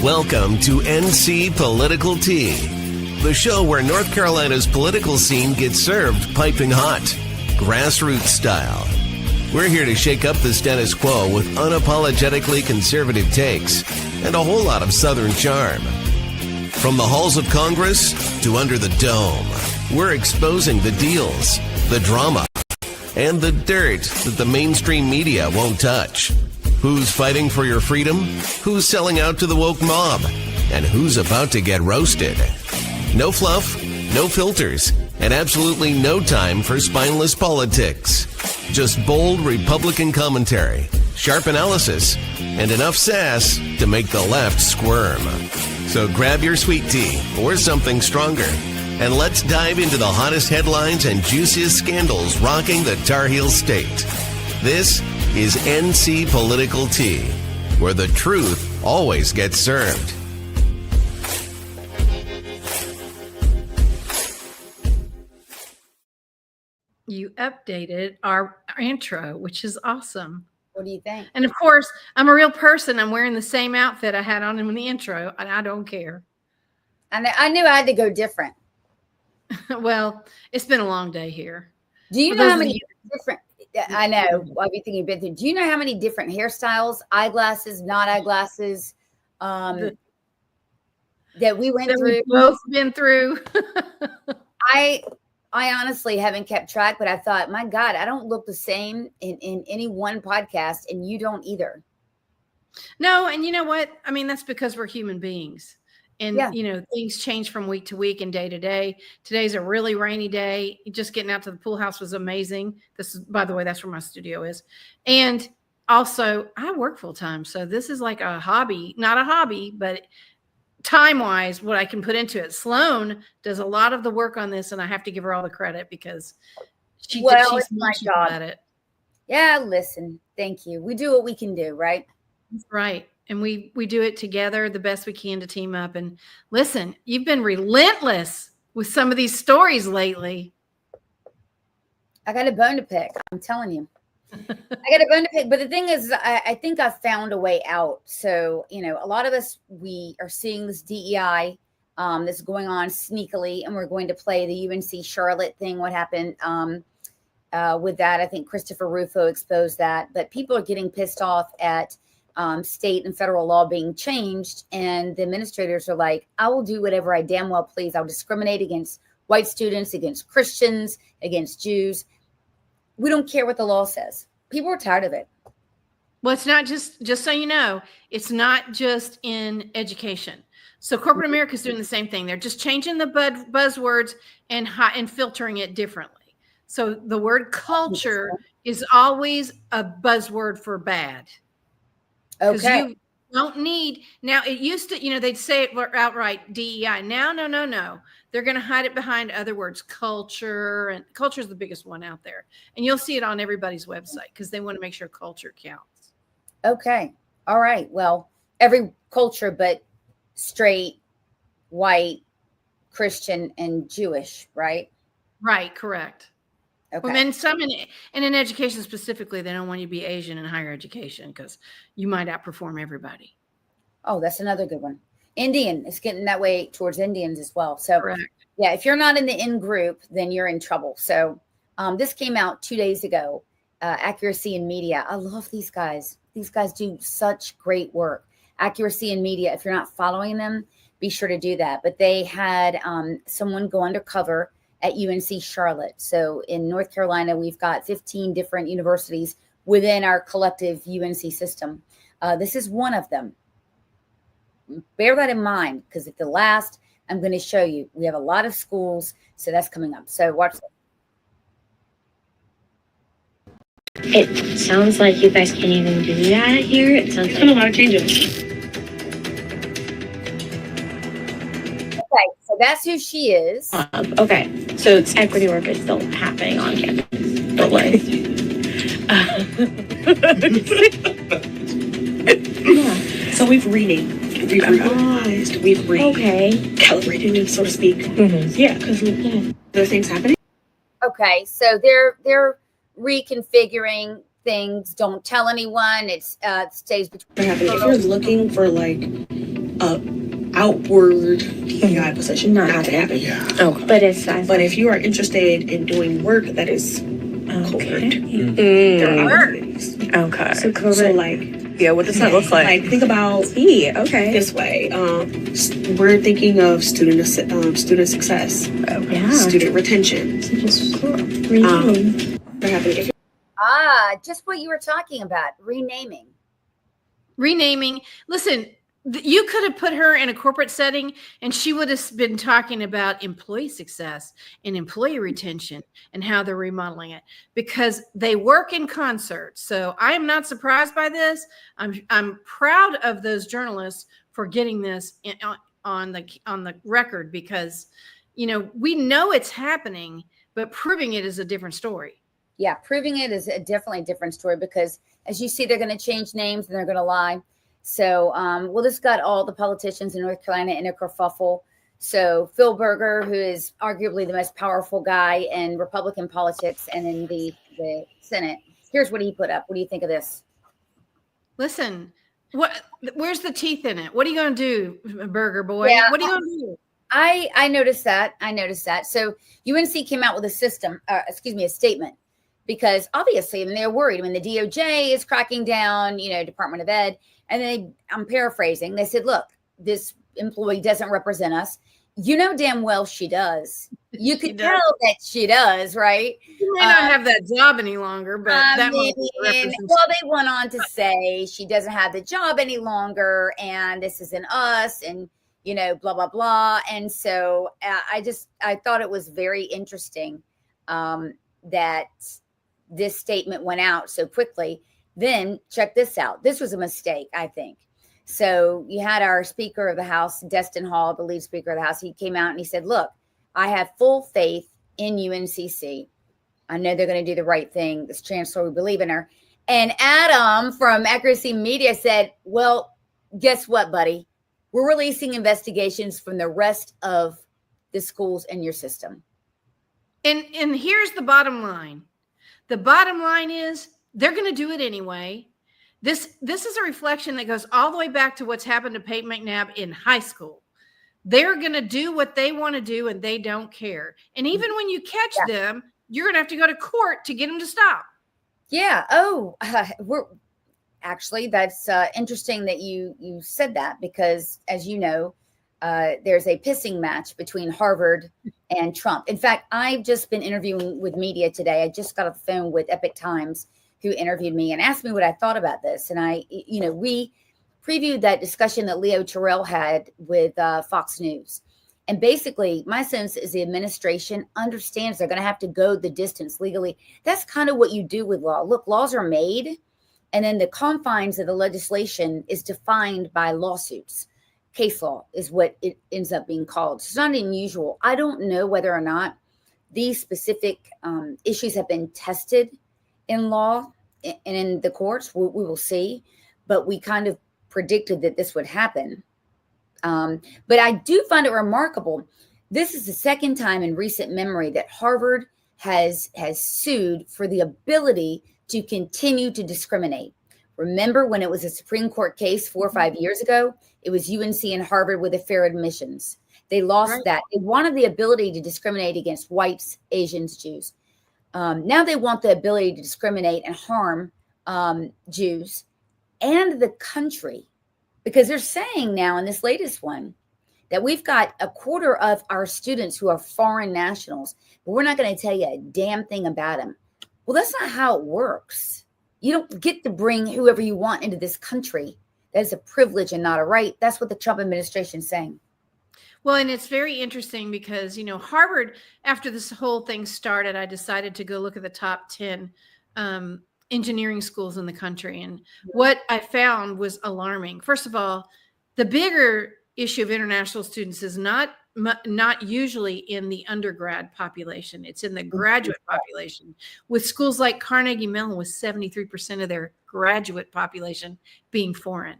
Welcome to NC Political Tea, the show where North Carolina's political scene gets served piping hot, grassroots style. We're here to shake up the status quo with unapologetically conservative takes and a whole lot of Southern charm. From the halls of Congress to under the dome, we're exposing the deals, the drama, and the dirt that the mainstream media won't touch. Who's fighting for your freedom? Who's selling out to the woke mob? And who's about to get roasted? No fluff, no filters, and absolutely no time for spineless politics. Just bold Republican commentary, sharp analysis, and enough sass to make the left squirm. So grab your sweet tea or something stronger, and let's dive into the hottest headlines and juiciest scandals rocking the Tar Heel State. This is NC Political Tea, where the truth always gets served. You updated our intro, which is awesome. What do you think? And of course, I'm a real person. I'm wearing the same outfit I had on in the intro, and I don't care. And I knew I had to go different. Well, it's been a long day here. Do you know how many different? I know everything you've been through. Do you know how many different hairstyles, eyeglasses, not eyeglasses, that we went through? We've both been through. I honestly haven't kept track, but I thought, my God, I don't look the same in any one podcast, and you don't either. No, and you know what? I mean, that's because we're human beings. And, Yeah. you know, things change from week to week and day to day. Today's a really rainy day. Just getting out to the pool house was amazing. This is, by the way, that's where my studio is. And also, I work full time. So this is like a hobby, not a hobby, but time-wise, what I can put into it. Sloan does a lot of the work on this, and I have to give her all the credit because she's my job at it. Yeah, listen, thank you. We do what we can do, right? That's right. And we do it together the best we can to team up. And listen, you've been relentless with some of these stories lately. I got a bone to pick. I'm telling you. I got a bone to pick. But the thing is, I think I've found a way out. So, you know, a lot of us, we are seeing this DEI that's going on sneakily, and we're going to play the UNC Charlotte thing. What happened with that? I think Christopher Rufo exposed that. But people are getting pissed off at state and federal law being changed. And the administrators are like, I will do whatever I damn well please. I'll discriminate against white students, against Christians, against Jews. We don't care what the law says. People are tired of it. Well, it's not just so you know, it's not just in education. So corporate America is doing the same thing. They're just changing the buzzwords and filtering it differently. So the word culture is always a buzzword for bad. Okay. You don't need, now it used to, you know, they'd say it outright DEI. Now, no. They're going to hide it behind other words, culture, and culture is the biggest one out there. And you'll see it on everybody's website because they want to make sure culture counts. Okay. All right. Well, every culture, but straight, white, Christian, and Jewish, right? Right. Correct. Okay. Well, and some in education specifically, they don't want you to be Asian in higher education because you might outperform everybody. Oh, that's another good one. Indian, it's getting that way towards Indians as well. So, Correct. Yeah, if you're not in the in group, then you're in trouble. So, this came out 2 days ago. Accuracy in Media. I love these guys. These guys do such great work. Accuracy in Media. If you're not following them, be sure to do that. But they had someone go undercover at UNC Charlotte. So in North Carolina, we've got 15 different universities within our collective UNC system. This is one of them. Bear that in mind, because at the last, I'm going to show you, we have a lot of schools. So that's coming up. So watch that. It sounds like you guys can't even do that here. It sounds like a lot of changes. Okay, so that's who she is. Okay, so it's equity work is still happening on campus. Don't worry. Yeah. So we've renamed, we've revised, we've recalibrated, so to speak. Mm-hmm. Yeah, because there are things happening. Okay, so they're reconfiguring things. Don't tell anyone. It stays between. If you're looking for like a outward DEI position, not to happen. Yeah. Oh, but it's But if you are interested in doing work that is covert, there are opportunities. Okay. So like, Yeah, what does that look like? Like think about Okay. this way. We're thinking of student success, student retention. They're happening. If Just what you were talking about, renaming. Listen, you could have put her in a corporate setting and she would have been talking about employee success and employee retention and how they're remodeling it, because they work in concert. So I am not surprised by this. I'm proud of those journalists for getting this on the record, because, you know, we know it's happening, but proving it is a different story. Yeah, proving it is definitely a different story, because as you see, they're going to change names and they're going to lie. So, well, this got all the politicians in North Carolina in a kerfuffle. So Phil Berger, who is arguably the most powerful guy in Republican politics and in the Senate, here's what he put up. What do you think of this? Listen, where's the teeth in it? What are you going to do, Berger boy? Yeah, what are you going to do? I noticed that. So UNC came out with a statement, because obviously, I mean, they're worried. I mean, the DOJ is cracking down, Department of Ed. And I'm paraphrasing. They said, look, this employee doesn't represent us. You know damn well she does. You could tell that she does, right? She may not have that job any longer, but that they went on to say she doesn't have the job any longer, and this isn't us, and blah blah blah. And so I thought it was very interesting that this statement went out so quickly. Then check this out. This was a mistake, I think. So you had our Speaker of the House, Destin Hall, the lead Speaker of the House. He came out and he said, look, I have full faith in UNCC. I know they're going to do the right thing. This chancellor, we believe in her. And Adam from Accuracy Media said, well, guess what, buddy? We're releasing investigations from the rest of the schools in your system. And here's the bottom line. The bottom line is they're going to do it anyway. This is a reflection that goes all the way back to what's happened to Peyton McNabb in high school. They're going to do what they want to do, and they don't care. And even when you catch them, you're going to have to go to court to get them to stop. Yeah. That's interesting that you said that, because as you know, there's a pissing match between Harvard and Trump. In fact, I've just been interviewing with media today. I just got off the phone with Epic Times, who interviewed me and asked me what I thought about this. And we previewed that discussion that Leo Terrell had with Fox News. And basically, my sense is the administration understands they're going to have to go the distance legally. That's kind of what you do with law. Look, laws are made, and then the confines of the legislation is defined by lawsuits. Case law is what it ends up being called. It's not unusual. I don't know whether or not these specific issues have been tested in law and in the courts. We will see, but we kind of predicted that this would happen. But I do find it remarkable. This is the second time in recent memory that Harvard has sued for the ability to continue to discriminate. Remember when it was a Supreme Court case 4 or 5 years ago? It was UNC and Harvard with the fair admissions. They lost that. They wanted the ability to discriminate against whites, Asians, Jews. Now they want the ability to discriminate and harm Jews and the country, because they're saying now in this latest one that we've got a quarter of our students who are foreign nationals, but we're not going to tell you a damn thing about them. Well, that's not how it works. You don't get to bring whoever you want into this country. That is a privilege and not a right. That's what the Trump administration is saying. Well, and it's very interesting because, Harvard, after this whole thing started, I decided to go look at the top 10 engineering schools in the country. And what I found was alarming. First of all, the bigger issue of international students is not usually in the undergrad population. It's in the graduate population, with schools like Carnegie Mellon with 73% of their graduate population being foreign.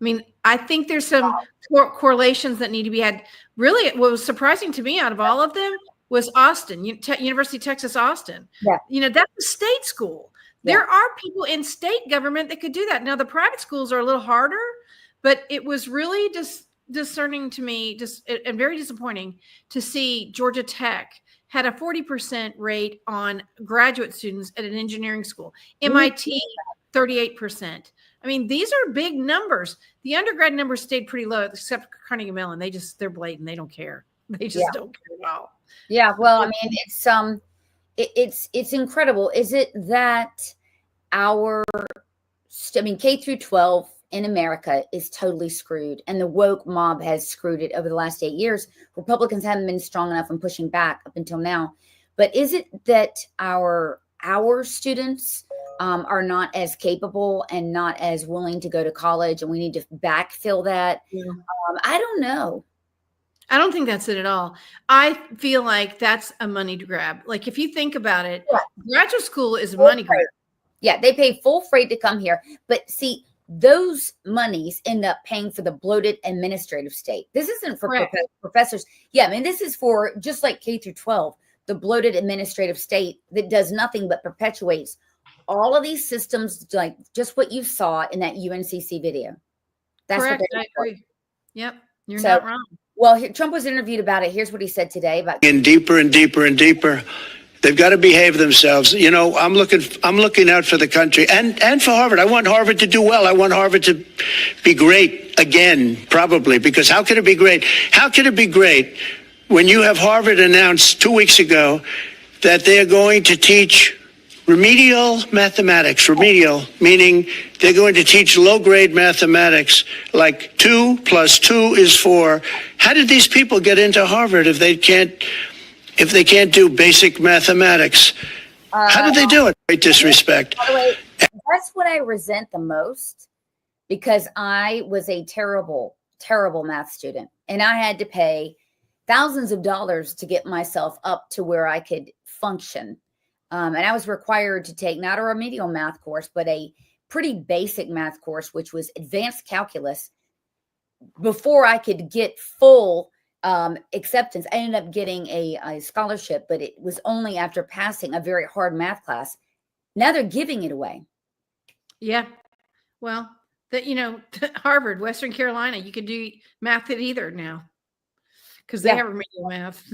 I mean, I think there's some correlations that need to be had. Really, what was surprising to me out of all of them was Austin, University of Texas, Austin. Yeah. That's a state school. There are people in state government that could do that. Now, the private schools are a little harder, but it was really discerning to me, and very disappointing to see Georgia Tech had a 40% rate on graduate students at an engineering school. MIT, 38%. I mean, these are big numbers. The undergrad numbers stayed pretty low, except for Carnegie Mellon. They're blatant. They don't care. They just don't care at all. Yeah. Well, I mean, it's incredible. Is it that K through 12 in America is totally screwed, and the woke mob has screwed it over the last 8 years? Republicans haven't been strong enough in pushing back up until now. But is it that our students are not as capable and not as willing to go to college, and we need to backfill that? Yeah. I don't know. I don't think that's it at all. I feel like that's a money grab. Like, if you think about it, graduate school is a money grab. Yeah, they pay full freight to come here. But see, those monies end up paying for the bloated administrative state. This isn't for professors. Yeah, I mean, this is for, just like K through 12, the bloated administrative state that does nothing but perpetuates all of these systems, like just what you saw in that UNCC video. That's correct. What I agree. Yep, you're not wrong. Well, Trump was interviewed about it. Here's what he said today about deeper and deeper and deeper. They've got to behave themselves. You know, I'm looking out for the country and for Harvard. I want Harvard to do well. I want Harvard to be great again, probably, because how can it be great? How can it be great when you have Harvard announced 2 weeks ago that they're going to teach remedial mathematics, remedial, meaning they're going to teach low-grade mathematics, like 2 + 2 is 4. How did these people get into Harvard if they can't do basic mathematics? How did they do it? Great disrespect. By the way, that's what I resent the most, because I was a terrible, terrible math student, and I had to pay thousands of dollars to get myself up to where I could function. And I was required to take not a remedial math course, but a pretty basic math course, which was advanced calculus, before I could get full acceptance. I ended up getting a scholarship, but it was only after passing a very hard math class. Now they're giving it away. Yeah. Well, Harvard, Western Carolina, you could do math at either now, because they have remedial math.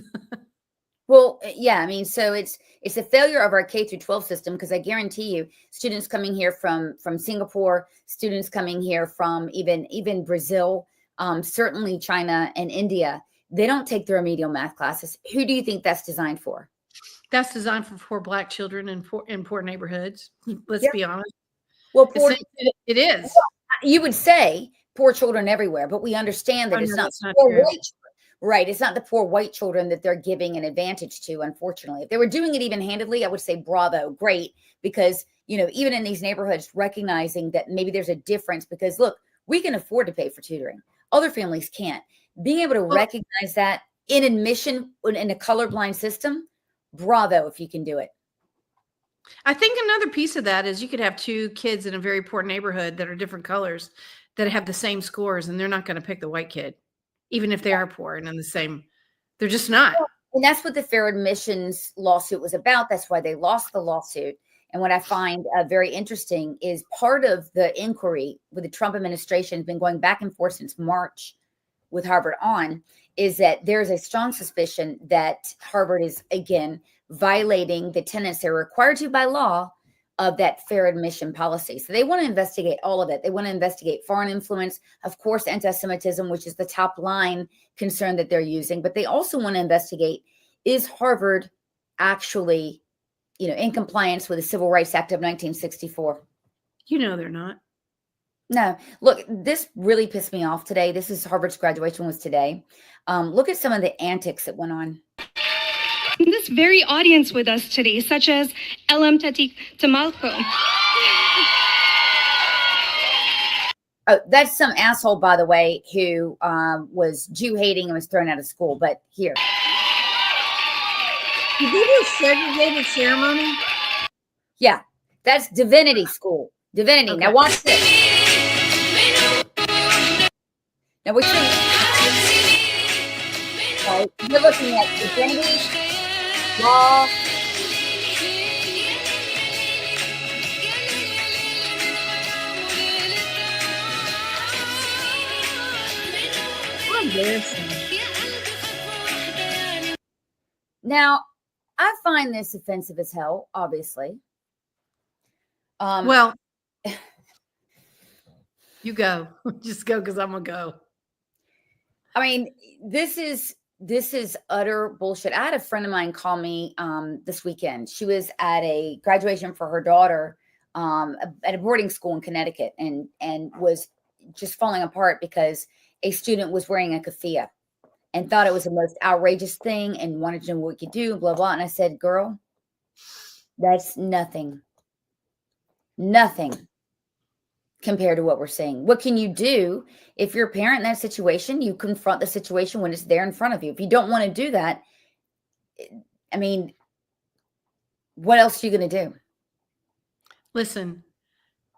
Well, yeah, I mean, so it's a failure of our K through 12 system, because I guarantee you, students coming here from Singapore, students coming here from even Brazil, certainly China and India, they don't take the remedial math classes. Who do you think that's designed for? That's designed for poor Black children in poor neighborhoods. Let's be honest. Well, it is. You would say poor children everywhere, but we understand that it's not poor white children. Right. It's not the poor white children that they're giving an advantage to, unfortunately. If they were doing it even-handedly, I would say bravo, great, because, even in these neighborhoods, recognizing that maybe there's a difference, because, look, we can afford to pay for tutoring. Other families can't. Being able to recognize that in admission in a colorblind system, bravo if you can do it. I think another piece of that is you could have two kids in a very poor neighborhood that are different colors that have the same scores, and they're not going to pick the white kid, even if they are poor and in the same. They're just not. And that's what the fair admissions lawsuit was about. That's why they lost the lawsuit. And what I find very interesting is part of the inquiry with the Trump administration has been going back and forth since March with Harvard is that there's a strong suspicion that Harvard is, again, violating the tenets they're required to by law of that fair admission policy. So they want to investigate all of it. They want to investigate foreign influence, of course, anti-Semitism, which is the top line concern that they're using. But they also want to investigate, is Harvard actually, in compliance with the Civil Rights Act of 1964? They're not. No, look, this really pissed me off today. Harvard's graduation was today. Look at some of the antics that went on. This very audience with us today, such as LM Tati Tamalco. Oh, that's some asshole, by the way, who was Jew hating and was thrown out of school. But here. Did they do a segregated ceremony? Yeah, that's divinity school. Divinity. Okay. Now watch this. Now we're looking at divinity, law. How embarrassing. Now, I find this offensive as hell, obviously. Well, you go. Just go because I'm going to go. I mean, this is utter bullshit. I had a friend of mine call me this weekend. She was at a graduation for her daughter at a boarding school in Connecticut and was just falling apart because a student was wearing a keffiyeh and thought it was the most outrageous thing and wanted to know what we could do, blah, blah. And I said, girl, that's nothing compared to what we're seeing. What can you do if you're a parent in that situation? You confront the situation when it's there in front of you. If you don't want to do that, I mean, what else are you going to do? Listen,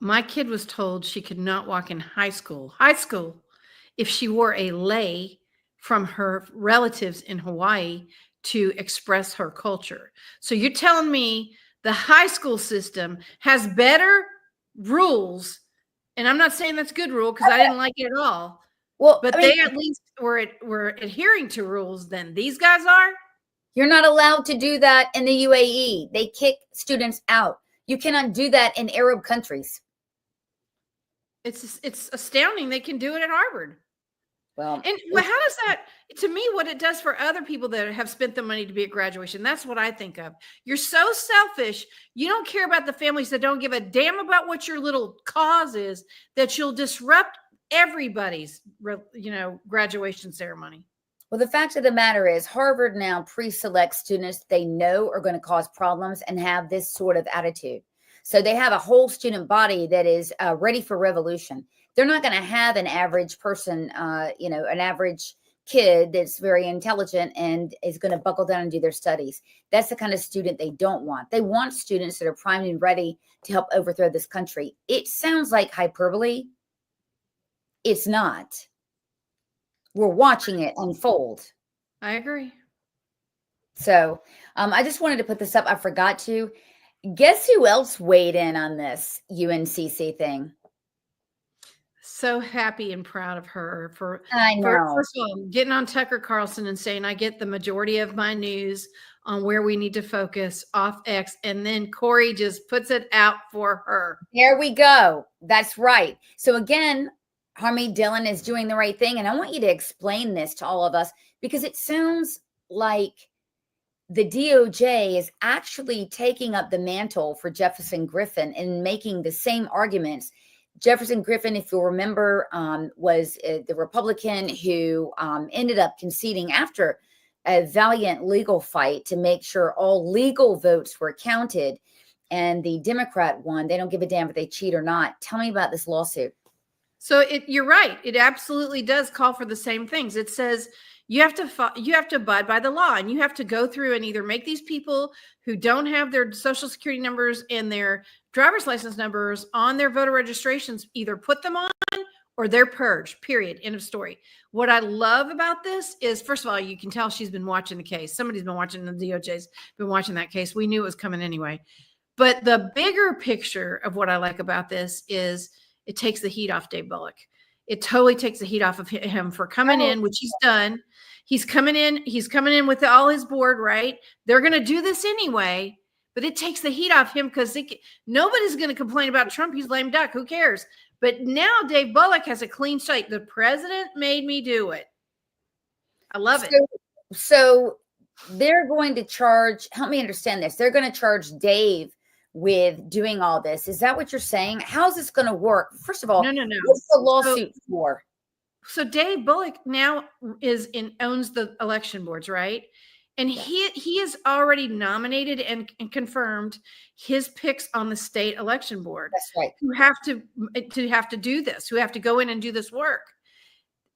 my kid was told she could not walk in high school, if she wore a lei from her relatives in Hawaii to express her culture. So you're telling me the high school system has better rules, and I'm not saying that's a good rule because I didn't like it at all. Well, but they at least were adhering to rules than these guys are. You're not allowed to do that in the UAE. They kick students out. You cannot do that in Arab countries. It's astounding they can do it at Harvard. Well, and how does that, to me, what it does for other people that have spent the money to be at graduation, that's what I think of. You're so selfish. You don't care about the families that don't give a damn about what your little cause is, that you'll disrupt everybody's, graduation ceremony. Well, the fact of the matter is Harvard now pre-selects students they know are going to cause problems and have this sort of attitude. So they have a whole student body that is ready for revolution. They're not going to have an average person, an average kid that's very intelligent and is going to buckle down and do their studies. That's the kind of student they don't want. They want students that are primed and ready to help overthrow this country. It sounds like hyperbole. It's not. We're watching it unfold. I agree. So I just wanted to put this up. I forgot to. Guess who else weighed in on this UNCC thing? So happy and proud of her for first of all, getting on Tucker Carlson and saying, I get the majority of my news on where we need to focus off X. And then Corey just puts it out for her. There we go. That's right. So again, Harmony Dillon is doing the right thing. And I want you to explain this to all of us because it sounds like the DOJ is actually taking up the mantle for Jefferson Griffin and making the same arguments. Jefferson Griffin, if you'll remember, was the Republican who ended up conceding after a valiant legal fight to make sure all legal votes were counted. And the Democrat won. They don't give a damn if they cheat or not. Tell me about this lawsuit. So you're right. It absolutely does call for the same things. It says you have to abide by the law, and you have to go through and either make these people who don't have their social security numbers and their driver's license numbers on their voter registrations, either put them on or they're purged, period. End of story. What I love about this is, first of all, you can tell she's been watching the case. Somebody's been watching, the DOJ's been watching that case. We knew it was coming anyway. But the bigger picture of what I like about this is it takes the heat off Dave Bullock. It totally takes the heat off of him for coming in, which he's done. He's coming in with all his board, right? They're going to do this anyway, but it takes the heat off him because nobody's going to complain about Trump. He's lame duck. Who cares? But now Dave Bullock has a clean slate. The president made me do it. I love it. So they're going to charge, help me understand this. They're going to charge Dave with doing all this. Is that what you're saying? How's this going to work? First of all, no. What's the lawsuit for? So Dave Bullock now owns the election boards, right? And he has already nominated and confirmed his picks on the state election board. That's right. Who have to do this, who have to go in and do this work.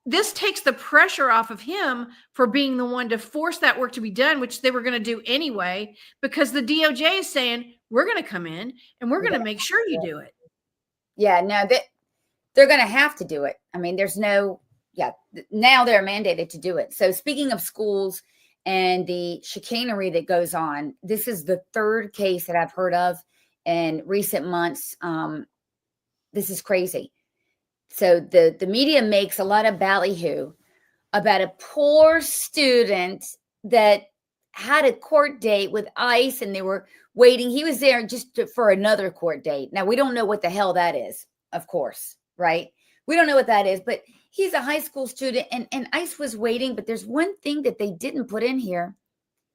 This takes the pressure off of him for being the one to force that work to be done, which they were going to do anyway, because the DOJ is saying, we're going to come in and we're going to make sure you do it. Yeah, no, they're going to have to do it. I mean, now they're mandated to do it. So speaking of schools and the chicanery that goes on, this is the third case that I've heard of in recent months. This is crazy. So the media makes a lot of ballyhoo about a poor student that had a court date with ICE and they were waiting. He was there for another court date. Now, we don't know what the hell that is, of course, right? We don't know what that is, but he's a high school student and ICE was waiting. But there's one thing that they didn't put in here.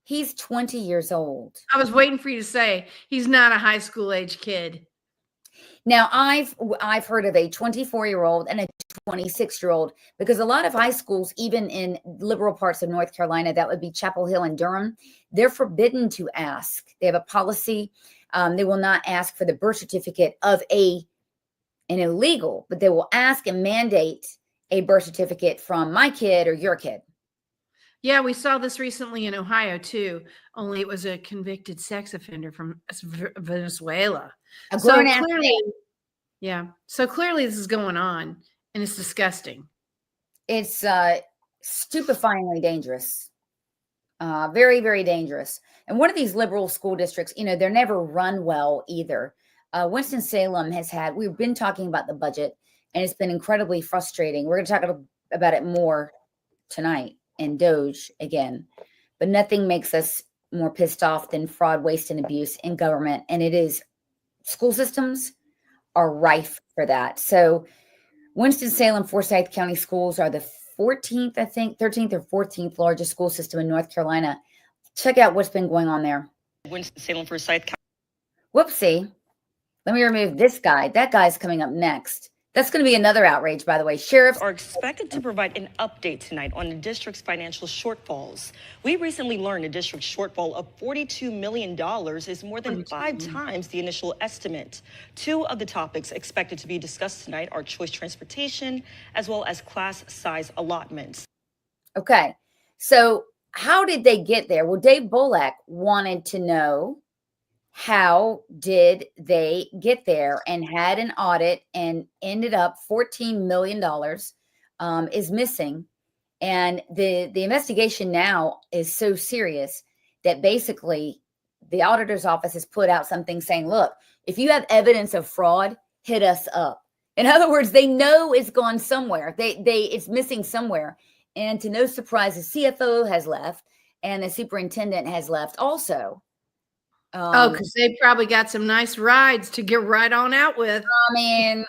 He's 20 years old. I was waiting for you to say he's not a high school age kid. Now, I've heard of a 24-year-old and a 26-year-old, because a lot of high schools, even in liberal parts of North Carolina, that would be Chapel Hill and Durham, they're forbidden to ask. They have a policy. They will not ask for the birth certificate of an illegal, but they will ask and mandate a birth certificate from my kid or your kid. Yeah, we saw this recently in Ohio too, only it was a convicted sex offender from Venezuela. So clearly this is going on and it's disgusting. It's stupefyingly dangerous. Very, very dangerous. And one of these liberal school districts, they're never run well either. Winston-Salem we've been talking about the budget, and it's been incredibly frustrating. We're going to talk about it more tonight and DOJ again, but nothing makes us more pissed off than fraud, waste, and abuse in government. And it is, school systems are rife for that. So Winston-Salem, Forsyth County schools are the 14th, I think, 13th or 14th largest school system in North Carolina. Check out what's been going on there. Winston-Salem, Forsyth County. Whoopsie. Let me remove this guy. That guy's coming up next. That's going to be another outrage, by the way. Sheriffs are expected to provide an update tonight on the district's financial shortfalls. We recently learned a district shortfall of $42 million is more than 5 times the initial estimate. 2 of the topics expected to be discussed tonight are choice transportation as well as class size allotments. Okay, so how did they get there? Well, Dave Bullock wanted to know, how did they get there, and had an audit and ended up $14 million is missing. And the investigation now is so serious that basically the auditor's office has put out something saying, look, if you have evidence of fraud, hit us up. In other words, they know it's gone somewhere. It's missing somewhere. And to no surprise, the CFO has left and the superintendent has left also. Because they probably got some nice rides to get right on out with. I mean,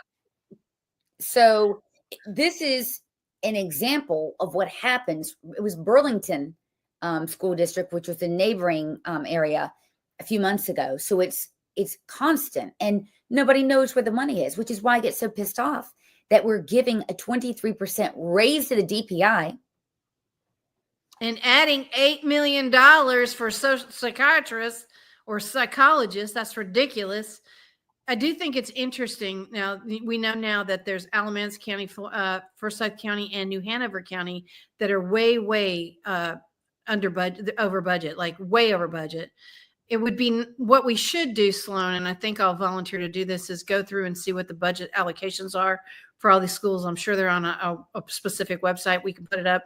so this is an example of what happens. It was Burlington School District, which was the neighboring area a few months ago. So it's constant, and nobody knows where the money is, which is why I get so pissed off that we're giving a 23% raise to the DPI. And adding $8 million for social psychiatrists or psychologists. That's ridiculous. I do think it's interesting. Now, we know now that there's Alamance County, Forsyth County, and New Hanover County that are way under budget, over budget, like way over budget. It would be what we should do, Sloan, and I think I'll volunteer to do this, is go through and see what the budget allocations are for all these schools. I'm sure they're on a specific website. We can put it up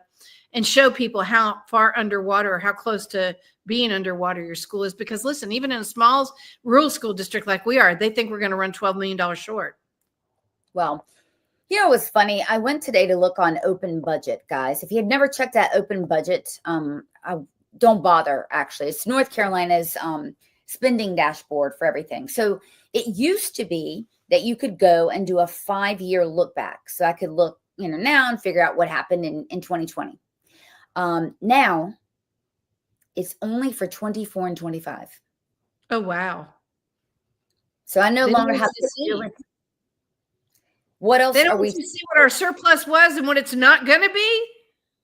and show people how far underwater or how close to being underwater your school is. Because listen, even in a small rural school district like we are, they think we're going to run $12 million short. Well, it was funny. I went today to look on Open Budget, guys. If you have never checked out Open Budget, don't bother, actually. It's North Carolina's spending dashboard for everything. So it used to be that you could go and do a 5-year look back. So I could look, now and figure out what happened in 2020. Now it's only for 24 and 25. Oh, wow. So I no longer have to see. What else are we to see what our surplus was and what it's not going to be?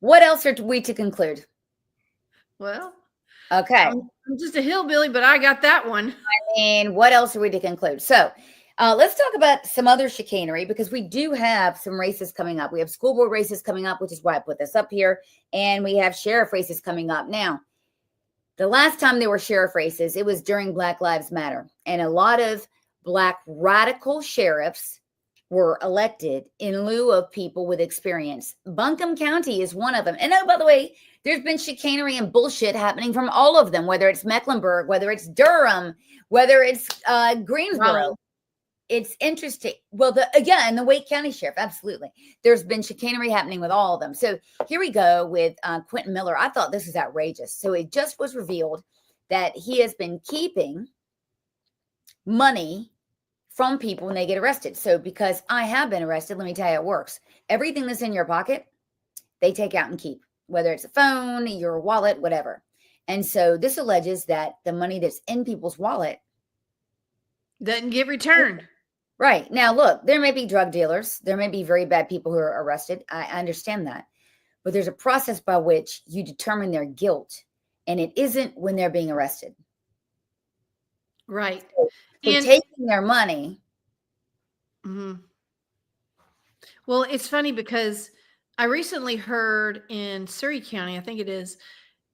What else are we to conclude? Well, okay. I'm just a hillbilly, but I got that one. I mean, what else are we to conclude? So let's talk about some other chicanery, because we do have some races coming up. We have school board races coming up, which is why I put this up here. And we have sheriff races coming up. Now, the last time there were sheriff races, it was during Black Lives Matter. And a lot of Black radical sheriffs were elected in lieu of people with experience. Buncombe County is one of them. And oh, by the way, there's been chicanery and bullshit happening from all of them, whether it's Mecklenburg, whether it's Durham, whether it's Greensboro. Wow. it's interesting. Well, again, the Wake County Sheriff, absolutely. There's been chicanery happening with all of them. So here we go with Quentin Miller. I thought this was outrageous. So it just was revealed that he has been keeping money from people when they get arrested. So because I have been arrested, let me tell you how it works. Everything that's in your pocket, they take out and keep, whether it's a phone, your wallet, whatever. And so this alleges that the money that's in people's wallet doesn't get returned. Right. Now, look, there may be drug dealers. There may be very bad people who are arrested. I understand that. But there's a process by which you determine their guilt. And it isn't when they're being arrested. Right. So And taking their money. Mhm. Well, it's funny because I recently heard in Surrey County, I think it is,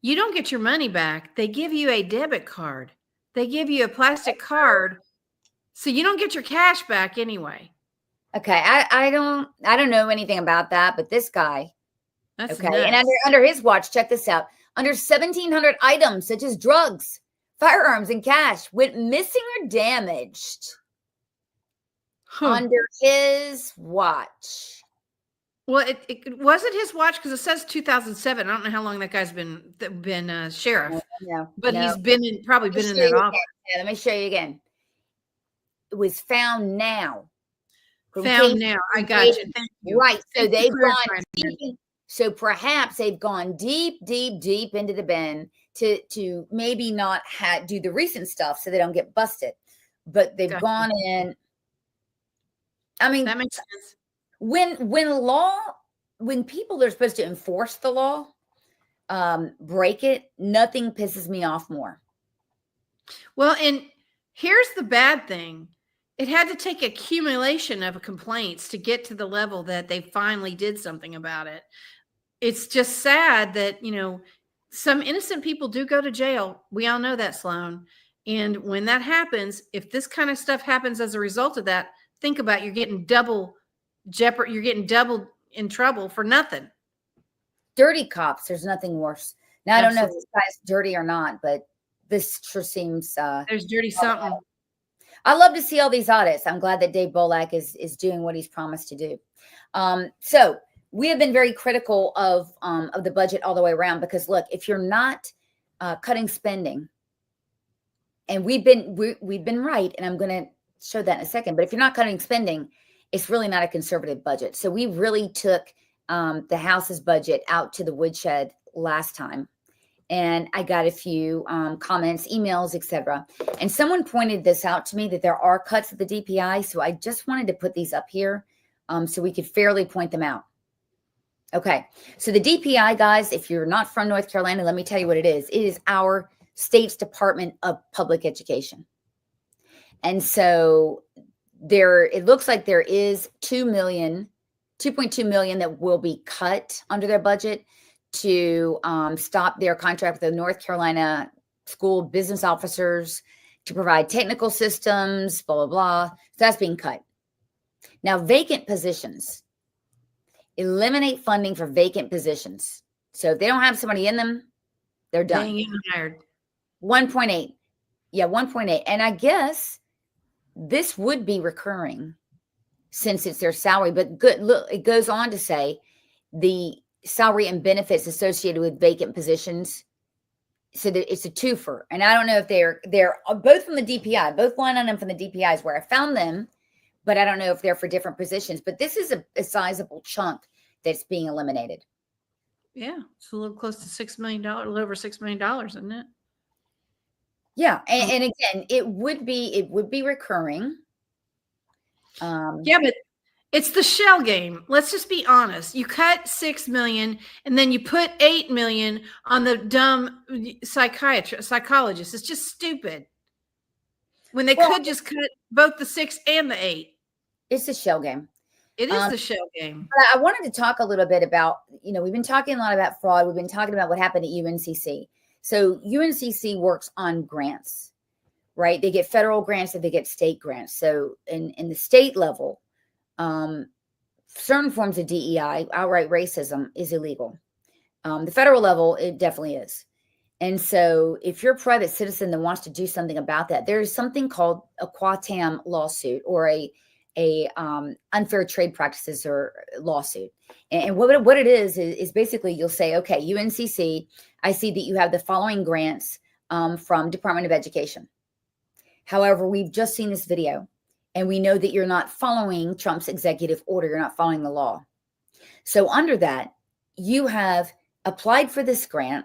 you don't get your money back. They give you a debit card. They give you a plastic card, so you don't get your cash back anyway. Okay. I don't know anything about that, but this guy. That's Okay. nuts. And under his watch, check this out. Under 1,700 items such as drugs, firearms, and cash went missing or damaged under his watch. Well, it wasn't his watch because it says 2007. I don't know how long that guy's been sheriff, but he's probably been in that office. Yeah, let me show you again. It was found now. Found now. I got you. Thank you. Right. So they've gone clarifying. deep. So perhaps they've gone deep into the bin to maybe not do the recent stuff so they don't get busted. But they've gone in. I mean, That makes sense. when people are supposed to enforce the law, break it, nothing pisses me off more. Well, and here's the bad thing. It had to take accumulation of complaints to get to the level that they finally did something about it. It's just sad that, some innocent people do go to jail. We all know that, Sloan. And when that happens, if this kind of stuff happens as a result of that, think about you're getting double jeopardy. You're getting double in trouble for nothing. Dirty cops. There's nothing worse. Now, I don't know if this guy's dirty or not, but this sure seems. There's dirty something. I love to see all these audits. I'm glad that Dave Bolak is doing what he's promised to do. So we have been very critical of the budget all the way around because, look, if you're not cutting spending, and we've been right, and I'm going to show that in a second. But if you're not cutting spending, it's really not a conservative budget. So we really took the House's budget out to the woodshed last time. And I got a few comments, emails, etc. And someone pointed this out to me that there are cuts at the DPI. So I just wanted to put these up here so we could fairly point them out. Okay. So the DPI, guys, if you're not from North Carolina, let me tell you what it is. It is our state's Department of Public Education. And so it looks like there is 2.2 million that will be cut under their budget to stop their contract with the North Carolina school business officers to provide technical systems, blah, blah, blah. So that's being cut. Now, vacant positions. Eliminate funding for vacant positions. So if they don't have somebody in them, they're done. Being even hired. 1.8. Yeah, 1.8. And I guess this would be recurring since it's their salary. But good, look, it goes on to say the salary and benefits associated with vacant positions. So that it's a twofer. And I don't know if they're both from the DPI, both line on them from the DPI is where I found them, but I don't know if they're for different positions. But this is a sizable chunk that's being eliminated. Yeah, it's a little close to $6 million, a little over $6 million, isn't it? Yeah, and again, it would be recurring. Yeah, but it's the shell game. Let's just be honest. You cut $6 million, and then you put $8 million on the dumb psychologist. It's just stupid. When they could just cut both the 6 and the 8. It's a shell game. It is the shell game. But I wanted to talk a little bit about, we've been talking a lot about fraud. We've been talking about what happened at UNCC. So UNCC works on grants, right? They get federal grants and they get state grants. So in the state level, certain forms of DEI, outright racism, is illegal. The federal level, it definitely is. And so if you're a private citizen that wants to do something about that, there's something called a qua tam lawsuit, or a unfair trade practices or lawsuit. And what it is basically you'll say, okay, UNCC, I see that you have the following grants from Department of Education. However, we've just seen this video and we know that you're not following Trump's executive order. You're not following the law. So under that, you have applied for this grant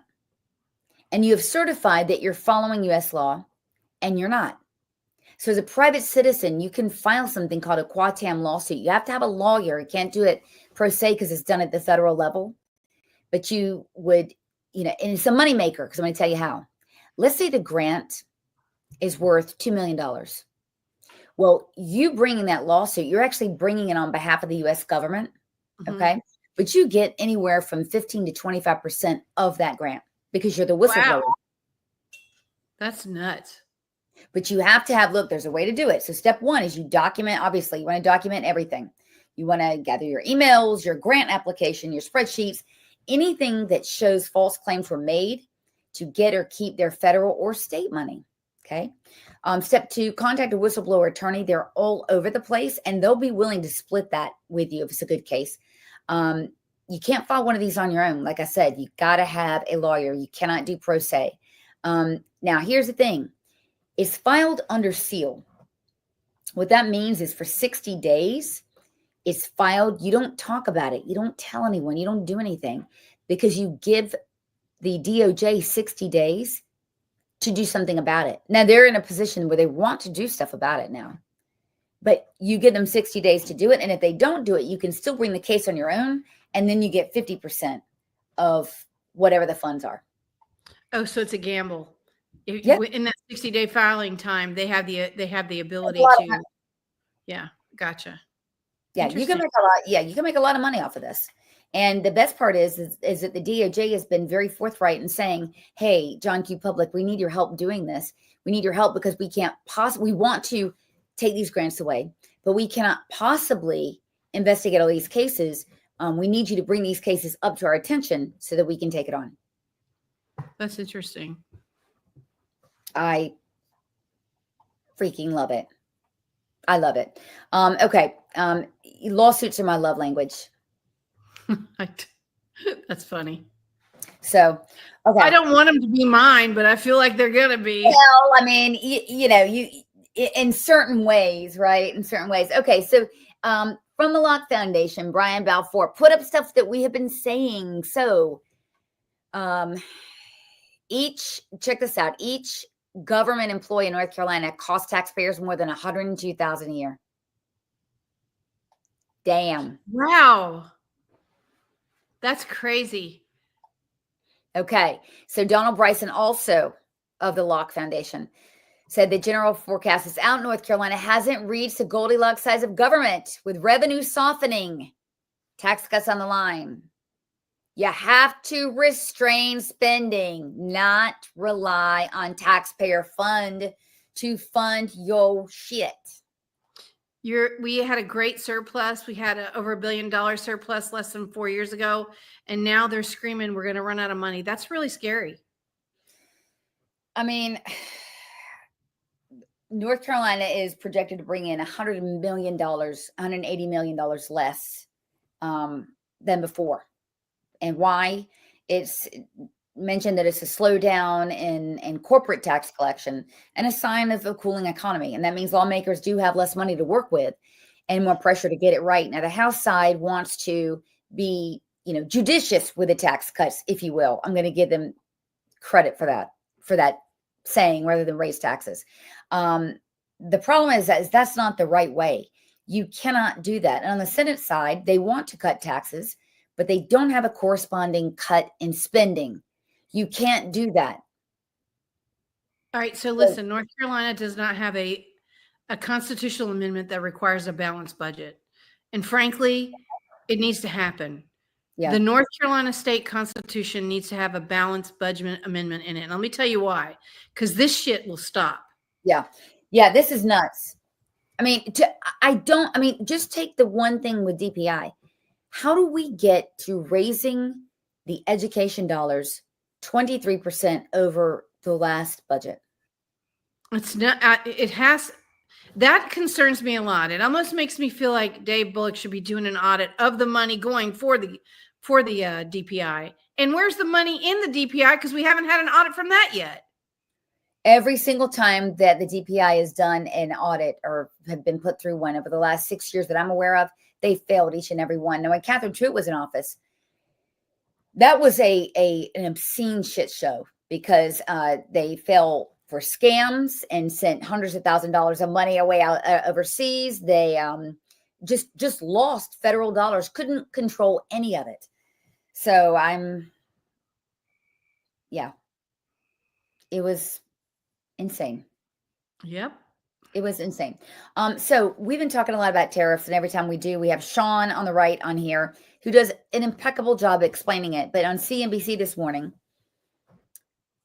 and you have certified that you're following US law, and you're not. So as a private citizen, you can file something called a qua tam lawsuit. You have to have a lawyer. You can't do it pro se because it's done at the federal level. But you would, and it's a moneymaker, because I'm going to tell you how. Let's say the grant is worth $2 million. Well, you bringing that lawsuit, you're actually bringing it on behalf of the US government, okay? But you get anywhere from 15 to 25% of that grant because you're the whistleblower. Wow. That's nuts. But you have to have, look, there's a way to do it. So step one is you document, obviously, you want to document everything. You want to gather your emails, your grant application, your spreadsheets, anything that shows false claims were made to get or keep their federal or state money. Okay. Step two, contact a whistleblower attorney. They're all over the place and they'll be willing to split that with you if it's a good case. You can't file one of these on your own. Like I said, you got to have a lawyer. You cannot do pro se. Now, here's the thing. It's filed under seal. What that means is for 60 days, it's filed. You don't talk about it. You don't tell anyone. You don't do anything because you give the DOJ 60 days to do something about it. Now, they're in a position where they want to do stuff about it now, but you give them 60 days to do it. And if they don't do it, you can still bring the case on your own. And then you get 50% of whatever the funds are. Oh, so it's a gamble. Yep. In that 60-day filing time, they have the ability to. Yeah, gotcha. Yeah, you can make a lot. Yeah, you can make a lot of money off of this. And the best part is that the DOJ has been very forthright in saying, "Hey, John Q. Public, we need your help doing this. We need your help because we can't we want to take these grants away, but we cannot possibly investigate all these cases. We need you to bring these cases up to our attention so that we can take it on." That's interesting. I freaking love it. I love it. Okay. Lawsuits are my love language. That's funny. So, okay. I don't want them to be mine, but I feel like they're going to be. Well, I mean, you in certain ways, right? In certain ways. Okay. So, from the Locke Foundation, Brian Balfour put up stuff that we have been saying. So, check this out. Each government employee in North Carolina costs taxpayers more than $102,000 a year. Damn. Wow. That's crazy. Okay. So Donald Bryson, also of the Locke Foundation, said the general forecast is out. North Carolina hasn't reached the Goldilocks size of government with revenue softening, tax cuts on the line. You have to restrain spending, not rely on taxpayer fund to fund your shit. We had a great surplus. We had over $1 billion surplus less than 4 years ago. And now they're screaming, we're going to run out of money. That's really scary. I mean, North Carolina is projected to bring in $100 million, $180 million less than before. And why? It's mentioned that it's a slowdown in corporate tax collection and a sign of a cooling economy. And that means lawmakers do have less money to work with and more pressure to get it right. Now, the House side wants to be, judicious with the tax cuts, if you will. I'm going to give them credit for that saying rather than raise taxes. The problem is that's not the right way. You cannot do that. And on the Senate side, they want to cut taxes, but they don't have a corresponding cut in spending. You can't do that. All right. So listen, North Carolina does not have a constitutional amendment that requires a balanced budget. And frankly, it needs to happen. Yeah. The North Carolina state constitution needs to have a balanced budget amendment in it. And let me tell you why. Because this shit will stop. Yeah. Yeah. This is nuts. I mean, just take the one thing with DPI. How do we get to raising the education dollars 23% over the last budget. It's not, that concerns me a lot. It almost makes me feel like Dave Bullock should be doing an audit of the money going for the DPI. And where's the money in the DPI? Because we haven't had an audit from that yet. Every single time that the DPI has done an audit or have been put through one over the last 6 years that I'm aware of, they failed each and every one. Now, when Catherine Truitt was in office, that was an obscene shit show because they fell for scams and sent hundreds of thousands of dollars of money away out overseas. They just lost federal dollars, couldn't control any of it. So it was insane. Yep. It was insane. So we've been talking a lot about tariffs, and every time we do, we have Sean on the right on here who does an impeccable job explaining it. But on CNBC this morning,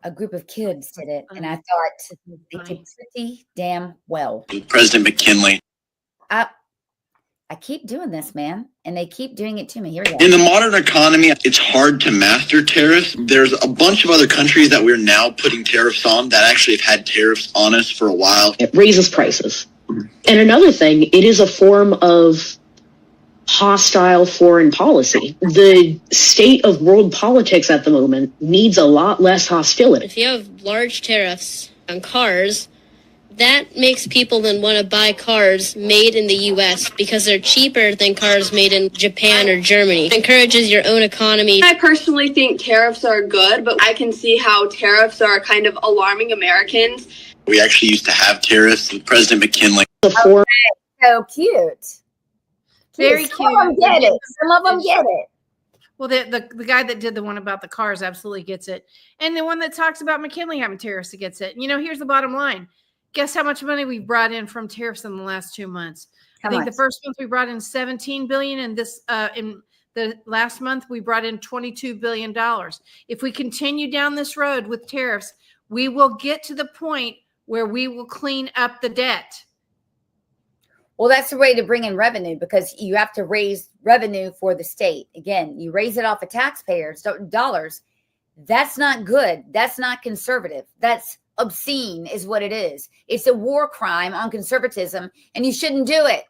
a group of kids did it, and I thought they did pretty damn well. President McKinley. I keep doing this, man, and they keep doing it to me. Here we go. In the modern economy, it's hard to master tariffs. There's a bunch of other countries that we're now putting tariffs on that actually have had tariffs on us for a while. It raises prices. And another thing, it is a form of hostile foreign policy. The state of world politics at the moment needs a lot less hostility. If you have large tariffs on cars, that makes people then want to buy cars made in the U.S. because they're cheaper than cars made in Japan or Germany. It encourages your own economy. I personally think tariffs are good, but I can see how tariffs are kind of alarming Americans. We actually used to have tariffs with President McKinley. Okay, so cute. Very cute. Some of them get it. Some of them get it. Well, the guy that did the one about the cars absolutely gets it. And the one that talks about McKinley having tariffs gets it. You know, here's the bottom line. Guess how much money we brought in from tariffs in the last 2 months? I think the first month we brought in $17 billion, and this in the last month we brought in $22 billion. If we continue down this road with tariffs, we will get to the point where we will clean up the debt. Well, that's the way to bring in revenue, because you have to raise revenue for the state. Again, you raise it off of taxpayers' dollars. That's not good. That's not conservative. That's obscene is what it is. It's a war crime on conservatism, and you shouldn't do it.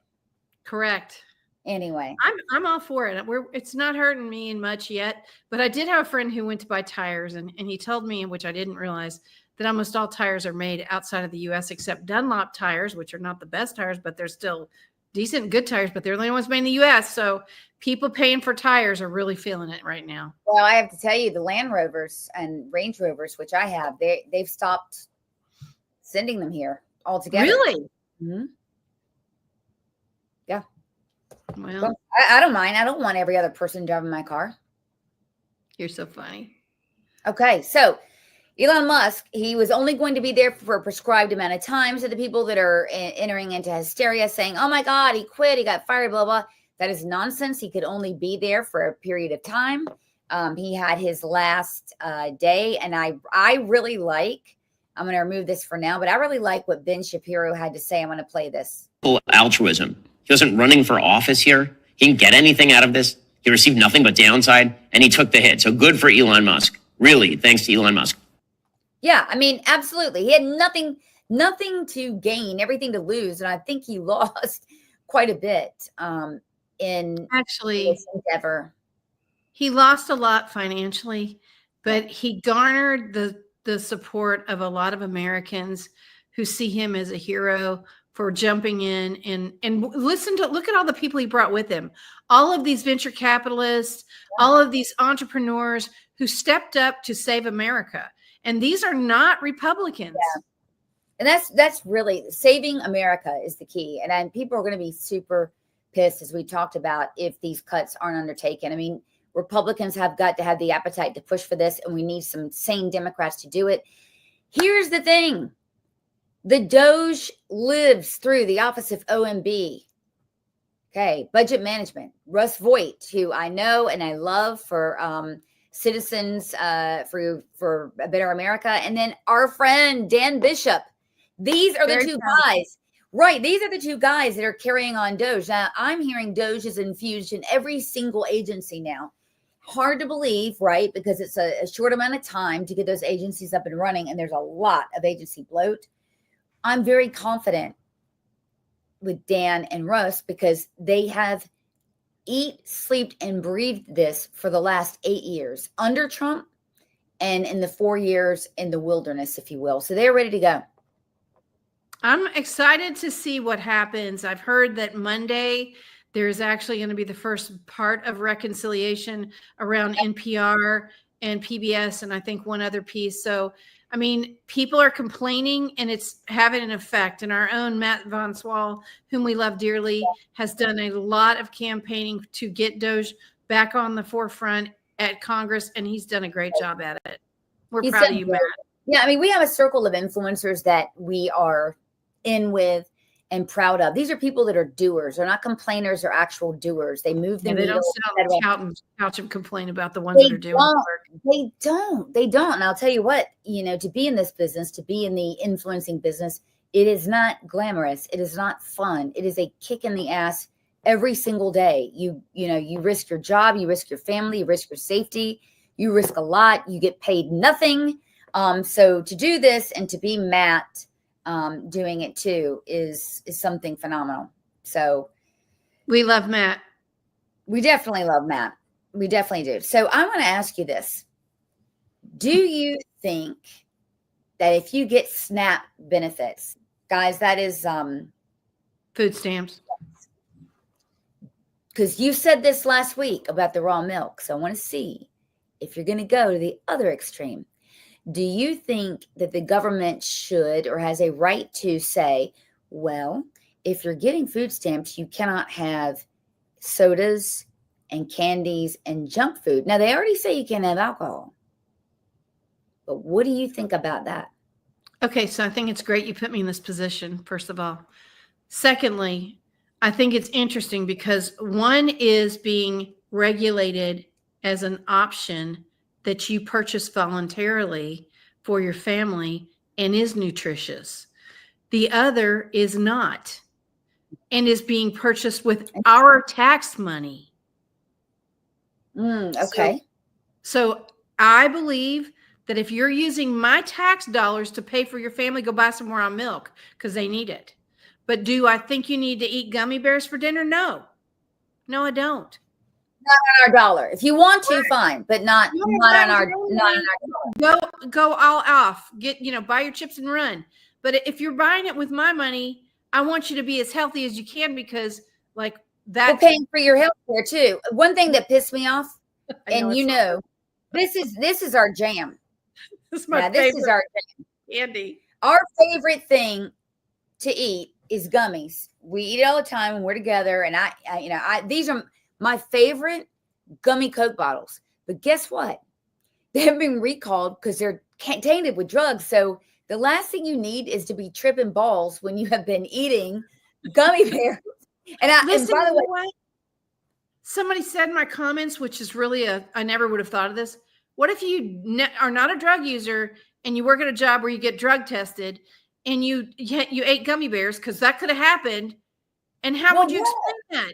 Correct. Anyway, I'm all for it. It's not hurting me much yet, but I did have a friend who went to buy tires, and he told me, which I didn't realize, that almost all tires are made outside of the U.S. except Dunlop tires, which are not the best tires, but they're still decent, good tires, but they're the only ones made in the U.S. So people paying for tires are really feeling it right now. Well, I have to tell you, the Land Rovers and Range Rovers, which I have, they've stopped sending them here altogether. Really? Mm-hmm. Yeah. Well, I don't mind. I don't want every other person driving my car. You're so funny. Okay, so Elon Musk, he was only going to be there for a prescribed amount of time. So the people that are entering into hysteria saying, oh my God, he quit, he got fired, blah, blah. That is nonsense. He could only be there for a period of time. He had his last day. And I really like, I'm going to remove this for now, but I really like what Ben Shapiro had to say. I'm going to play this. Altruism. He wasn't running for office here. He didn't get anything out of this. He received nothing but downside, and he took the hit. So good for Elon Musk. Really, thanks to Elon Musk. Yeah, I mean, absolutely. He had nothing to gain, everything to lose. And I think he lost quite a bit in this endeavor. He lost a lot financially, but he garnered the support of a lot of Americans who see him as a hero for jumping in and look at all the people he brought with him. All of these venture capitalists, all of these entrepreneurs who stepped up to save America. And these are not Republicans. Yeah. And that's really saving America is the key. And people are going to be super pissed, as we talked about, if these cuts aren't undertaken. I mean, Republicans have got to have the appetite to push for this, and we need some sane Democrats to do it. Here's the thing. The DOJ lives through the Office of OMB. Okay, budget management. Russ Voigt, who I know and I love for Citizens for a Better America, and then our friend Dan Bishop. These are the two guys, right? These are the two guys that are carrying on DOJ. Now, I'm hearing DOJ is infused in every single agency now. hard to believe, right? Because it's a short amount of time to get those agencies up and running, and there's a lot of agency bloat. I'm very confident with Dan and Russ because they have eat, slept, and breathed this for the last 8 years under Trump and in the 4 years in the wilderness, if you will. So they're ready to go. I'm excited to see what happens. I've heard that Monday there's actually going to be the first part of reconciliation around NPR and PBS, and I think one other piece. So, I mean, people are complaining, and it's having an effect. And our own Matt Von Swall, whom we love dearly, has done a lot of campaigning to get DOJ back on the forefront at Congress, and he's done a great job at it. We're proud of you, Matt. Yeah, I mean, we have a circle of influencers that we are in with and proud of. These are people that are doers. They're not complainers, they're actual doers. They move the They needle. don't sit on the couch and complain about the ones that are doing the work. They don't. And I'll tell you what, to be in this business, to be in the influencing business, it is not glamorous. It is not fun. It is a kick in the ass every single day. You risk your job, you risk your family, you risk your safety, you risk a lot, you get paid nothing. So to do this and to be Matt doing it too is something phenomenal. So we love Matt. We definitely love Matt. We definitely do. So I want to ask you this. Do you think that if you get SNAP benefits, guys, that is food stamps? Because you said this last week about the raw milk. So I want to see if you're going to go to the other extreme. Do you think that the government should or has a right to say, well, if you're getting food stamps, you cannot have sodas and candies and junk food? Now, they already say you can't have alcohol. But what do you think about that? Okay, so I think it's great you put me in this position, first of all. Secondly, I think it's interesting because one is being regulated as an option that you purchase voluntarily for your family and is nutritious. The other is not and is being purchased with our tax money. Okay. So I believe that if you're using my tax dollars to pay for your family, go buy some more on milk because they need it. But do I think you need to eat gummy bears for dinner? No, I don't. Not on our dollar. If you want to, fine, but not on our dollar. Go all off. Buy your chips and run. But if you're buying it with my money, I want you to be as healthy as you can because that. We're paying for your health care too. One thing that pissed me off, this is our jam. This is my this is our jam. Andy. Our favorite thing to eat is gummies. We eat it all the time when we're together, and I these are my favorite gummy Coke bottles. But guess what? They've been recalled because they're tainted with drugs. So the last thing you need is to be tripping balls when you have been eating gummy bears. And by the way, somebody said in my comments, which is really I never would have thought of this. What if you are not a drug user and you work at a job where you get drug tested and you ate gummy bears? Because that could have happened. And how would you explain that?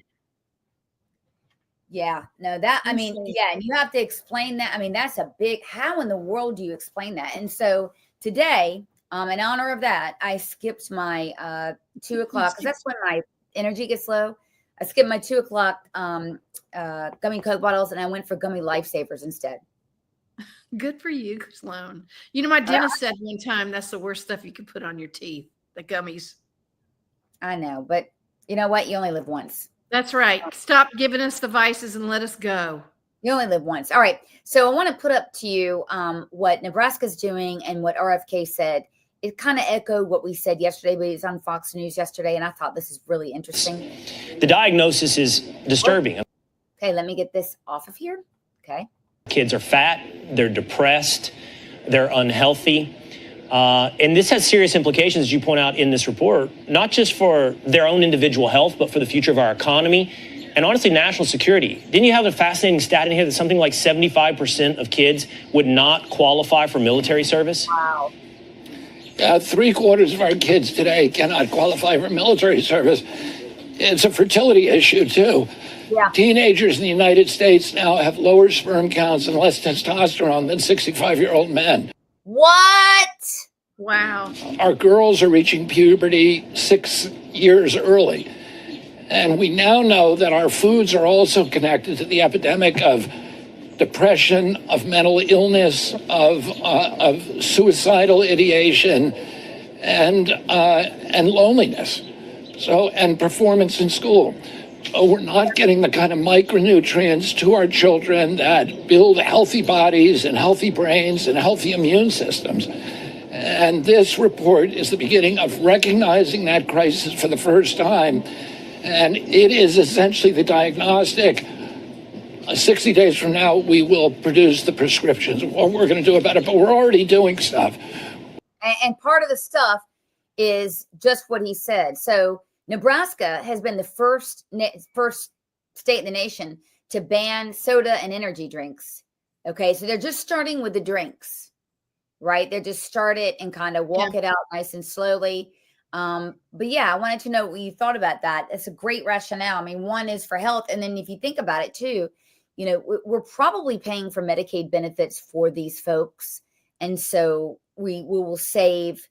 Yeah, no, and you have to explain that. I mean, that's a big, how in the world do you explain that? And so today, in honor of that, I skipped my 2 o'clock because that's when my energy gets low. I skipped my 2 o'clock gummy Coke bottles and I went for gummy Lifesavers instead. Good for you, Sloan. My dentist said one time that's the worst stuff you could put on your teeth, the gummies. I know, but you know what? You only live once. That's right. Stop giving us the vices and let us go. You only live once. All right. So I want to put up to you what Nebraska's doing and what RFK said. It kind of echoed what we said yesterday, but it's on Fox News yesterday, and I thought this is really interesting. The diagnosis is disturbing. Okay, let me get this off of here. Okay. Kids are fat, they're depressed, they're unhealthy. And this has serious implications, as you point out in this report, not just for their own individual health, but for the future of our economy and honestly, national security. Didn't you have a fascinating stat in here that something like 75% of kids would not qualify for military service? Wow. 3/4 of our kids today cannot qualify for military service. it's a fertility issue too. Yeah. Teenagers in the United States now have lower sperm counts and less testosterone than 65-year-old men. What? Wow. Our girls are reaching puberty 6 years early. And we now know that our foods are also connected to the epidemic of depression, of mental illness, of suicidal ideation, and loneliness. So, and performance in school. So we're not getting the kind of micronutrients to our children that build healthy bodies and healthy brains and healthy immune systems. And this report is the beginning of recognizing that crisis for the first time. And it is essentially the diagnostic. 60 days from now, we will produce the prescriptions of what we're going to do about it, but we're already doing stuff. And part of the stuff is just what he said. So Nebraska has been the first state in the nation to ban soda and energy drinks. Okay, so they're just starting with the drinks, right? They just start it and kind of walk it out nice and slowly. But yeah, I wanted to know what you thought about that. It's a great rationale. I mean, one is for health. And then if you think about it too, you know, we're probably paying for Medicaid benefits for these folks. And so we will save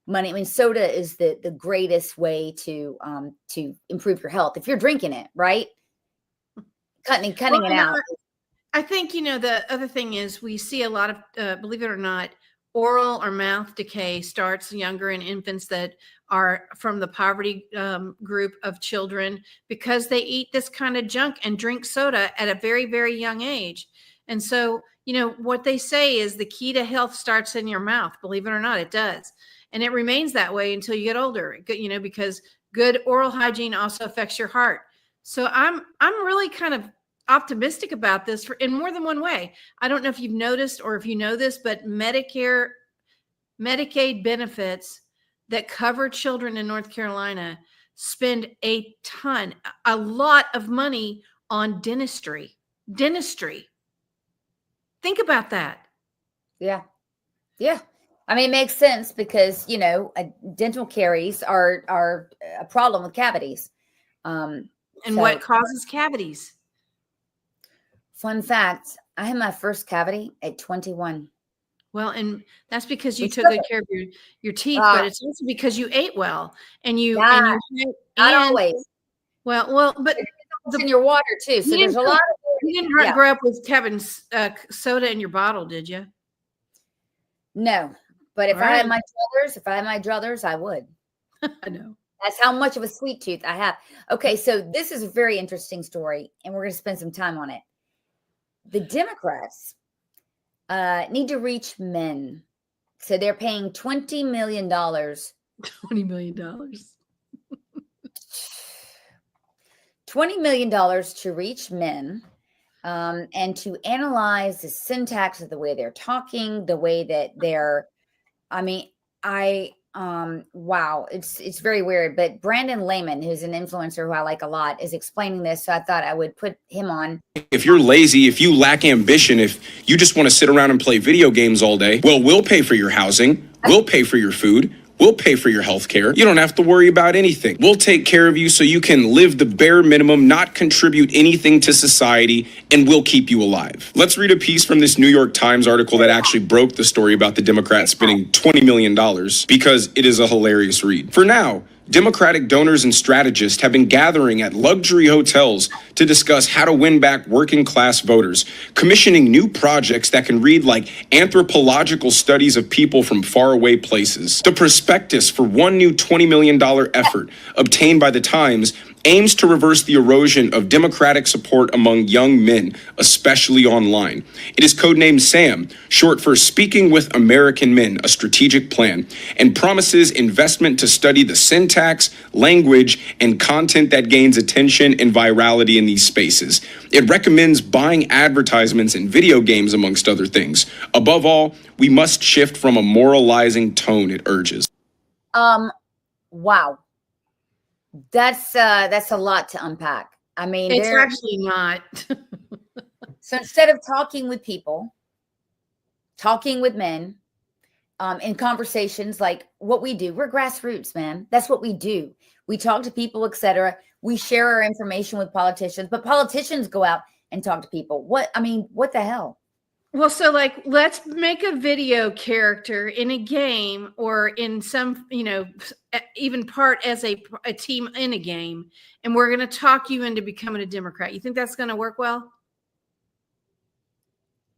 money. I mean, soda is the greatest way to improve your health if you're drinking it, right? Cutting it out. I think, you know, the other thing is we see a lot of, believe it or not, oral or mouth decay starts younger in infants that are from the poverty group of children because they eat this kind of junk and drink soda at a very, very young age. And so, you know, what they say is the key to health starts in your mouth. Believe it or not, it does. And it remains that way until you get older, you know, because good oral hygiene also affects your heart. So I'm really kind of optimistic about this in more than one way. I don't know if you've noticed or if you know this, but Medicaid benefits that cover children in North Carolina spend a lot of money on dentistry. Think about that. Yeah. Yeah. I mean, it makes sense because, you know, dental caries are a problem with cavities. And what causes cavities? Fun fact, I had my first cavity at 21. Well, and that's because you took good care of your teeth, but it's also because you ate well and you not always. Well, but it's in your water too. So there's a lot of you didn't grow up with Kevin's soda in your bottle, did you? No, but if I had my druthers, I would. I know. That's how much of a sweet tooth I have. Okay, so this is a very interesting story, and we're going to spend some time on it. The Democrats need to reach men. So they're paying $20 million. $20 million. $20 million to reach men and to analyze the syntax of the way they're talking, the way that they're, wow, it's very weird. But Brandon Lehman, who's an influencer who I like a lot, is explaining this. So I thought I would put him on. If you're lazy, if you lack ambition, if you just want to sit around and play video games all day, well, we'll pay for your housing. We'll pay for your food. We'll pay for your health care. You don't have to worry about anything. We'll take care of you so you can live the bare minimum, not contribute anything to society, and we'll keep you alive. Let's read a piece from this New York Times article that actually broke the story about the Democrats spending $20 million because it is a hilarious read. For now, Democratic donors and strategists have been gathering at luxury hotels to discuss how to win back working class voters, commissioning new projects that can read like anthropological studies of people from faraway places. The prospectus for one new $20 million effort obtained by the Times aims to reverse the erosion of Democratic support among young men, especially online. It is codenamed SAM, short for Speaking with American Men, a strategic plan, and promises investment to study the syntax, language, and content that gains attention and virality in these spaces. It recommends buying advertisements in video games, amongst other things. Above all, we must shift from a moralizing tone, it urges. Wow. That's a lot to unpack. I mean, it's actually not. So instead of talking with people, talking with men, in conversations like what we do, we're grassroots, man. That's what we do. We talk to people, etc. We share our information with politicians, but politicians go out and talk to people. What the hell? Well, so like, let's make a video character in a game or in some, even part as a team in a game, and we're going to talk you into becoming a Democrat. You think that's going to work well?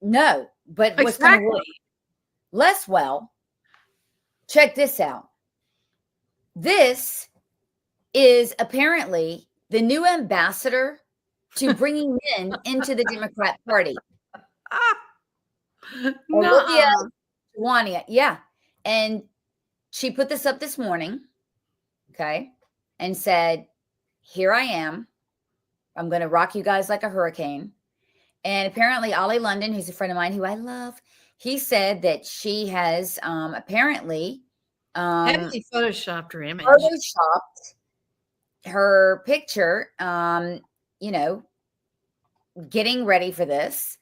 No, but what's going to work less well, check this out. This is apparently the new ambassador to bringing men into the Democrat Party. Olivia Wania, yeah. And she put this up this morning, okay, and said, here I am. I'm going to rock you guys like a hurricane. And apparently Ollie London, who's a friend of mine who I love, he said that she has apparently heavily photoshopped her image. Photoshopped her picture, getting ready for this.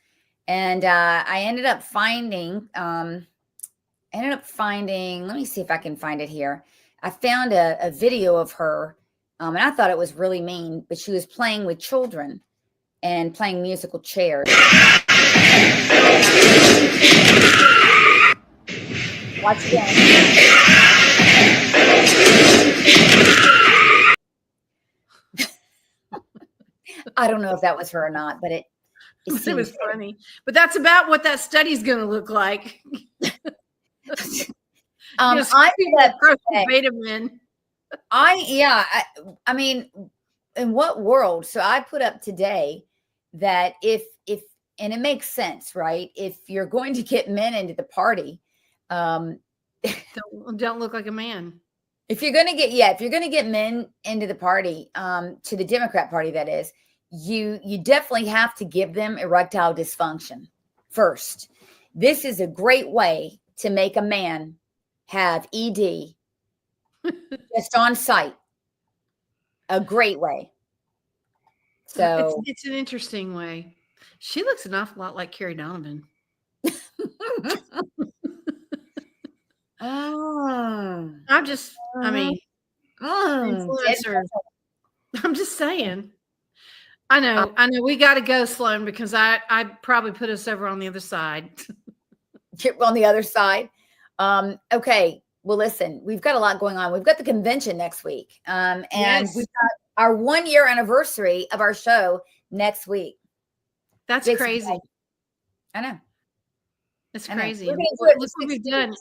And I ended up finding, let me see if I can find it here. I found a video of her, and I thought it was really mean, but she was playing with children and playing musical chairs. Watch again. I don't know if that was her or not, but it was funny. But that's about what that study's going to look like. I mean, in what world? So I put up today that if and it makes sense, right? If you're going to get men into the party, don't look like a man. If you're going to get men into the party, to the Democrat Party, that is, you definitely have to give them erectile dysfunction first. This is a great way to make a man have ED just on sight. A great way. So it's an interesting way. She looks an awful lot like Carrie Donovan. Influencer. I'm just saying. I know. We got to go, Sloan, because I probably put us over on the other side. On the other side. Okay. Well, listen, we've got a lot going on. We've got the convention next week. And yes. We've got our 1 year anniversary of our show next week. That's Big crazy. surprise. I know. It's crazy. Look Look what we've done.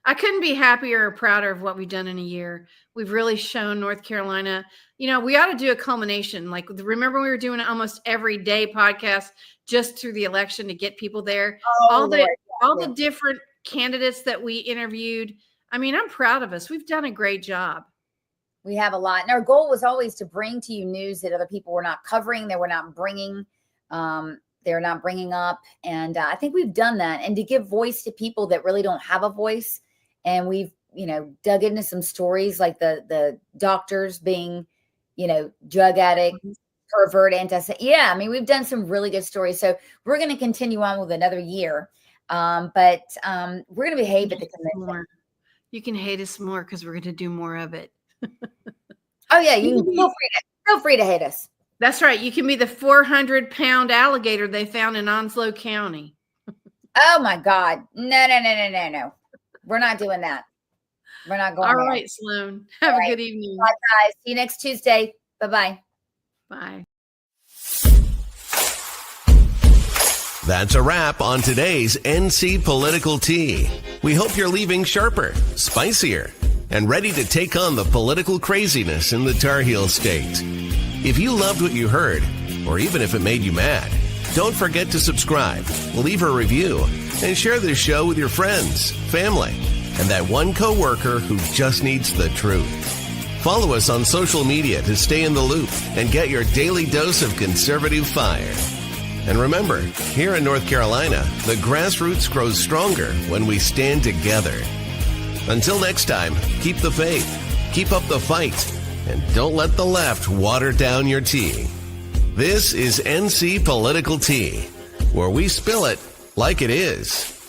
I couldn't be happier or prouder of what we've done in a year. We've really shown North Carolina, we ought to do a culmination. Like, remember we were doing almost every day podcast just through the election to get people there. All the different candidates that we interviewed. I mean, I'm proud of us. We've done a great job. We have a lot. And our goal was always to bring to you news that other people were not covering. They were not bringing, they're not bringing up. And I think we've done that. And to give voice to people that really don't have a voice. And we've, dug into some stories like the doctors being, drug addict, pervert, yeah. I mean, we've done some really good stories. So we're going to continue on with another year. But we're going to behave at the convention. You can hate us more because we're going to do more of it. Oh yeah, you can feel free to hate us. That's right. You can be the 400-pound alligator they found in Onslow County. Oh my God. No. We're not doing that. We're not going All there. right, Sloan. Have a good evening. Bye, guys. See you next Tuesday. Bye-bye. Bye. That's a wrap on today's NC Political Tea. We hope you're leaving sharper, spicier, and ready to take on the political craziness in the Tar Heel State. If you loved what you heard, or even if it made you mad, don't forget to subscribe, leave a review, and share this show with your friends, family, and that one coworker who just needs the truth. Follow us on social media to stay in the loop and get your daily dose of conservative fire. And remember, here in North Carolina, the grassroots grows stronger when we stand together. Until next time, keep the faith, keep up the fight, and don't let the left water down your tea. This is NC Political Tea, where we spill it like it is.